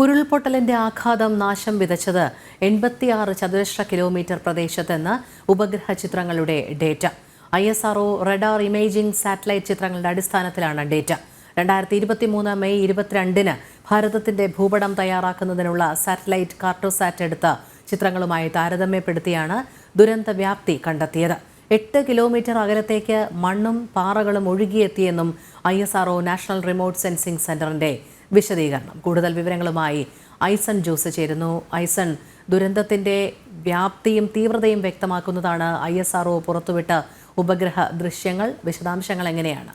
ഉരുൾപൊട്ടലിന്റെ ആഘാതം നാശം വിതച്ചത് 86 ചതുരശ്ര കിലോമീറ്റർ പ്രദേശത്തെന്ന് ഉപഗ്രഹ ചിത്രങ്ങളുടെ data. ISRO radar imaging satellite ചിത്രങ്ങളുടെ അടിസ്ഥാനത്തിലാണ് ഡേറ്റ. 2023 മെയ് 22-ന് ഭാരതത്തിന്റെ ഭൂപടം തയ്യാറാക്കുന്നതിനുള്ള സാറ്റലൈറ്റ് കാർട്ടോസാറ്റ് എടുത്ത ചിത്രങ്ങളുമായി താരതമ്യപ്പെടുത്തിയാണ് ദുരന്ത വ്യാപ്തി കണ്ടെത്തിയത്. 8 കിലോമീറ്റർ അകലത്തേക്ക് മണ്ണും പാറകളും ഒഴുകിയെത്തിയെന്നും ISRO നാഷണൽ റിമോട്ട് സെൻസിംഗ് സെന്ററിന്റെ വിശദീകരണം. കൂടുതൽ വിവരങ്ങളുമായി ഐസൺ ജോസ് ചേരുന്നു. ഐസൺ, ദുരന്തത്തിന്റെ വ്യാപ്തിയും തീവ്രതയും വ്യക്തമാക്കുന്നതാണ് ISRO പുറത്തുവിട്ട ഉപഗ്രഹ ദൃശ്യങ്ങൾ. വിശദാംശങ്ങൾ എങ്ങനെയാണ്?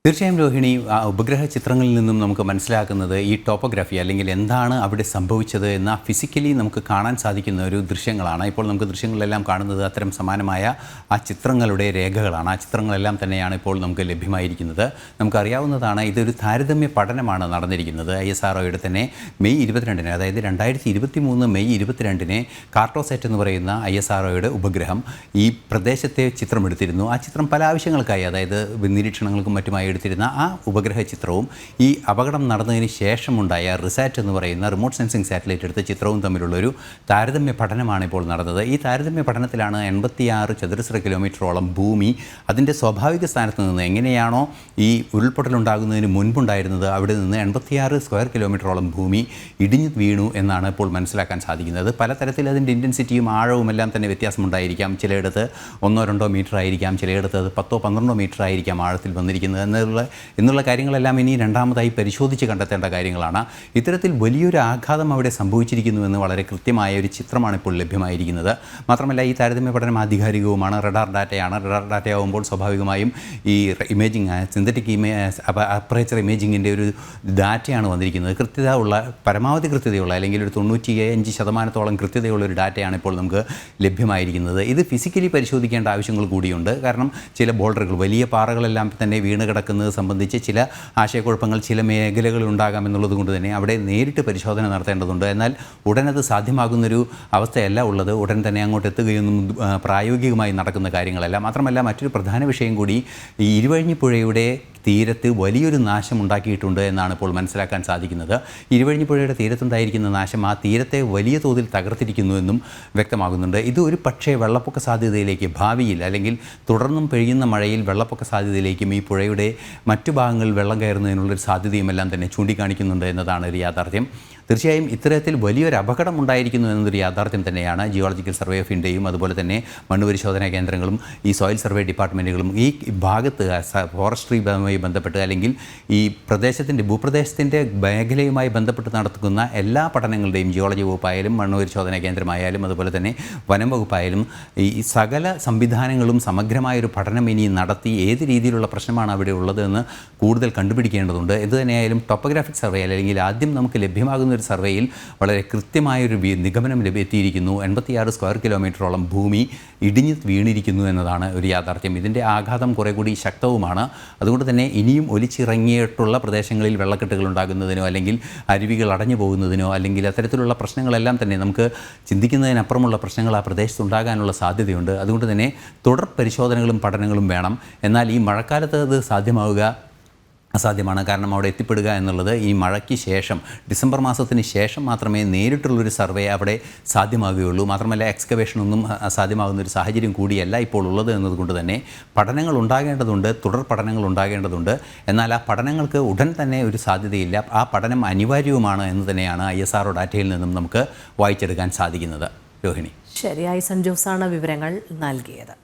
തീർച്ചയായും രോഹിണി, ഉപഗ്രഹ ചിത്രങ്ങളിൽ നിന്നും നമുക്ക് മനസ്സിലാക്കുന്നത് ഈ ടോപ്പോഗ്രാഫി അല്ലെങ്കിൽ എന്താണ് അവിടെ സംഭവിച്ചത് എന്ന ഫിസിക്കലി നമുക്ക് കാണാൻ സാധിക്കുന്ന ഒരു ദൃശ്യങ്ങളാണ്. ഇപ്പോൾ നമുക്ക് ദൃശ്യങ്ങളിലെല്ലാം കാണുന്നത് അത്തരം സമാനമായ ആ ചിത്രങ്ങളുടെ രേഖകളാണ്. ആ ചിത്രങ്ങളെല്ലാം തന്നെയാണ് ഇപ്പോൾ നമുക്ക് ലഭ്യമായിരിക്കുന്നത്. നമുക്കറിയാവുന്നതാണ്, ഇതൊരു താരതമ്യ പഠനമാണ് നടന്നിരിക്കുന്നത്. ISROയുടെ തന്നെ മെയ് 22-ന്, അതായത് 2023 മെയ് 22-ന് കാർട്ടോസാറ്റ് എന്ന് പറയുന്ന ISROയുടെ ഉപഗ്രഹം ഈ പ്രദേശത്തെ ചിത്രമെടുത്തിരുന്നു. ആ ചിത്രം പല ആവശ്യങ്ങൾക്കായി, അതായത് നിരീക്ഷണങ്ങൾക്കും മറ്റുമായി എടുത്തിരുന്ന ആ ഉപഗ്രഹ ചിത്രവും ഈ അപകടം നടന്നതിന് ശേഷമുണ്ടായ റിസാറ്റ് എന്ന് പറയുന്ന റിമോട്ട് സെൻസിംഗ് സാറ്റലൈറ്റ് എടുത്ത ചിത്രവും തമ്മിലുള്ളൊരു താരതമ്യ പഠനമാണ് ഇപ്പോൾ നടന്നത്. ഈ താരതമ്യ പഠനത്തിലാണ് 86 ചതുരശ്ര കിലോമീറ്ററോളം ഭൂമി അതിൻ്റെ സ്വാഭാവിക സ്ഥാനത്ത് നിന്ന് എങ്ങനെയാണോ ഈ ഉരുൾപൊട്ടലുണ്ടാകുന്നതിന് മുൻപുണ്ടായിരുന്നത് അവിടെ നിന്ന് 86 സ്ക്വയർ കിലോമീറ്ററോളം ഭൂമി ഇടിഞ്ഞു വീണു എന്നാണ് ഇപ്പോൾ മനസ്സിലാക്കാൻ സാധിക്കുന്നത്. പലതരത്തിൽ അതിൻ്റെ ഇൻറ്റൻസിറ്റിയും ആഴവും എല്ലാം തന്നെ വ്യത്യാസമുണ്ടായിരിക്കാം. ചിലയിടത്ത് 1-2 മീറ്റർ ആയിരിക്കാം, ചിലയിടത്ത് അത് 10-12 മീറ്റർ ആയിരിക്കാം ആഴത്തിൽ വന്നിരിക്കുന്നത് എന്നുള്ള കാര്യങ്ങളെല്ലാം ഇനി രണ്ടാമതായി പരിശോധിച്ച് കണ്ടെത്തേണ്ട കാര്യങ്ങളാണ്. ഇത്തരത്തിൽ വലിയൊരു ആഘാതം അവിടെ സംഭവിച്ചിരിക്കുന്നുവെന്ന് വളരെ കൃത്യമായ ഒരു ചിത്രമാണ് ഇപ്പോൾ ലഭ്യമായിരിക്കുന്നത്. മാത്രമല്ല, ഈ താരതമ്യ പഠനം ആധികാരികവുമാണ്. റഡാർ ഡാറ്റയാണ്. റഡാർ ഡാറ്റയാവുമ്പോൾ സ്വാഭാവികമായും ഈ ഇമേജിംഗ്, സിന്തറ്റിക് അപ്പറേച്ചർ ഇമേജിങ്ങിൻ്റെ ഒരു ഡാറ്റയാണ് വന്നിരിക്കുന്നത്. പരമാവധി കൃത്യതയുള്ള അല്ലെങ്കിൽ ഒരു 95% കൃത്യതയുള്ള ഒരു ഡാറ്റയാണ് ഇപ്പോൾ നമുക്ക് ലഭ്യമായിരിക്കുന്നത്. ഇത് ഫിസിക്കലി പരിശോധിക്കേണ്ട ആവശ്യങ്ങൾ കൂടിയുണ്ട്. കാരണം ചില ബോൾഡറുകൾ, വലിയ പാറകളെല്ലാം തന്നെ വീണ് കിടക്കുന്നത് സംബന്ധിച്ച് ചില ആശയക്കുഴപ്പങ്ങൾ ചില മേഖലകളിൽ ഉണ്ടാകാമെന്നുള്ളത് കൊണ്ട് തന്നെ അവിടെ നേരിട്ട് പരിശോധന നടത്തേണ്ടതുണ്ട്. എന്നാൽ ഉടനത് സാധ്യമാകുന്നൊരു അവസ്ഥയല്ല ഉള്ളത്. ഉടൻ തന്നെ അങ്ങോട്ട് എത്തുകയൊന്നും പ്രായോഗികമായി നടക്കുന്ന കാര്യങ്ങളല്ല. മാത്രമല്ല, മറ്റൊരു പ്രധാന വിഷയം കൂടി, ഈ ഇരുവഴിഞ്ഞിപ്പുഴയുടെ തീരത്ത് വലിയൊരു നാശം ഉണ്ടാക്കിയിട്ടുണ്ട് എന്നാണ് ഇപ്പോൾ മനസ്സിലാക്കാൻ സാധിക്കുന്നത്. ഇരുവഴിഞ്ഞിപ്പുഴയുടെ തീരത്തുണ്ടായിരിക്കുന്ന നാശം ആ തീരത്തെ വലിയ തോതിൽ തകർത്തിരിക്കുന്നുവെന്നും വ്യക്തമാകുന്നുണ്ട്. ഇത് ഒരു പക്ഷേ വെള്ളപ്പൊക്ക സാധ്യതയിലേക്ക് ഭാവിയിൽ, അല്ലെങ്കിൽ തുടർന്നും പെയ്യുന്ന മഴയിൽ വെള്ളപ്പൊക്ക സാധ്യതയിലേക്കും ഈ പുഴയുടെ മറ്റു ഭാഗങ്ങളിൽ വെള്ളം കയറുന്നതിനുള്ളൊരു സാധ്യതയുമെല്ലാം തന്നെ ചൂണ്ടിക്കാണിക്കുന്നുണ്ട് എന്നതാണ് ഒരു യാഥാർത്ഥ്യം. തീർച്ചയായും ഇത്തരത്തിൽ വലിയൊരു അപകടം ഉണ്ടായിരിക്കുന്നു എന്നതൊരു യാഥാർത്ഥ്യം തന്നെയാണ്. ജിയോളജിക്കൽ സർവേ ഓഫ് ഇന്ത്യയും അതുപോലെ തന്നെ മണ്ണ് പരിശോധനാ കേന്ദ്രങ്ങളും ഈ സോയിൽ സർവേ ഡിപ്പാർട്ട്മെൻറ്റുകളും ഈ ഭാഗത്ത് ഫോറസ്ട്രിയുമായി ബന്ധപ്പെട്ട് അല്ലെങ്കിൽ ഈ ഭൂപ്രദേശത്തിൻ്റെ മേഖലയുമായി ബന്ധപ്പെട്ട് നടത്തുന്ന എല്ലാ പഠനങ്ങളുടെയും ജിയോളജി വകുപ്പായാലും മണ്ണ് പരിശോധനാ കേന്ദ്രമായാലും അതുപോലെ തന്നെ വനം വകുപ്പായാലും ഈ സകല സംവിധാനങ്ങളും സമഗ്രമായൊരു പഠനം ഇനി നടത്തി ഏത് രീതിയിലുള്ള പ്രശ്നമാണ് അവിടെ ഉള്ളതെന്ന് കൂടുതൽ കണ്ടുപിടിക്കേണ്ടതുണ്ട്. എന്തുതന്നെയായാലും ടോപ്പോഗ്രാഫിക് സർവേ അല്ലെങ്കിൽ ആദ്യം നമുക്ക് ലഭ്യമാകുന്ന ഒരു സർവേയിൽ വളരെ കൃത്യമായൊരു നിഗമനം എത്തിയിരിക്കുന്നു. 86 സ്ക്വയർ കിലോമീറ്ററോളം ഭൂമി ഇടിഞ്ഞു വീണിരിക്കുന്നു എന്നതാണ് ഒരു യാഥാർത്ഥ്യം. ഇതിൻ്റെ ആഘാതം കുറേ കൂടി ശക്തവുമാണ്. അതുകൊണ്ട് തന്നെ ഇനിയും ഒലിച്ചിറങ്ങിയിട്ടുള്ള പ്രദേശങ്ങളിൽ വെള്ളക്കെട്ടുകൾ ഉണ്ടാകുന്നതിനോ അല്ലെങ്കിൽ അരുവികൾ അടഞ്ഞു പോകുന്നതിനോ അല്ലെങ്കിൽ അത്തരത്തിലുള്ള പ്രശ്നങ്ങളെല്ലാം തന്നെ നമുക്ക് ചിന്തിക്കുന്നതിനപ്പുറമുള്ള പ്രശ്നങ്ങൾ ആ പ്രദേശത്ത് ഉണ്ടാകാനുള്ള സാധ്യതയുണ്ട്. അതുകൊണ്ട് തന്നെ തുടർ പരിശോധനകളും പഠനങ്ങളും വേണം. എന്നാൽ ഈ മഴക്കാലത്ത് അത് സാധ്യമാവുക അസാധ്യമാണ്. കാരണം അവിടെ എത്തിപ്പെടുക എന്നുള്ളത് ഈ മഴയ്ക്ക് ശേഷം, ഡിസംബർ മാസത്തിന് ശേഷം മാത്രമേ നേരിട്ടുള്ളൊരു സർവേ അവിടെ സാധ്യമാകുകയുള്ളൂ. മാത്രമല്ല, എക്സ്കവേഷനൊന്നും സാധ്യമാകുന്നൊരു സാഹചര്യം കൂടിയല്ല ഇപ്പോൾ ഉള്ളത് എന്നതുകൊണ്ട് തന്നെ പഠനങ്ങൾ ഉണ്ടാകേണ്ടതുണ്ട്, തുടർ പഠനങ്ങൾ ഉണ്ടാകേണ്ടതുണ്ട്. എന്നാൽ ആ പഠനങ്ങൾക്ക് ഉടൻ തന്നെ ഒരു സാധ്യതയില്ല. ആ പഠനം അനിവാര്യവുമാണ് എന്ന് തന്നെയാണ് ISRO ഡാറ്റയിൽ നിന്നും നമുക്ക് വായിച്ചെടുക്കാൻ സാധിക്കുന്നത്. രോഹിണി, ശരി. ഐസൺ ജോസാണ് വിവരങ്ങൾ നൽകിയത്.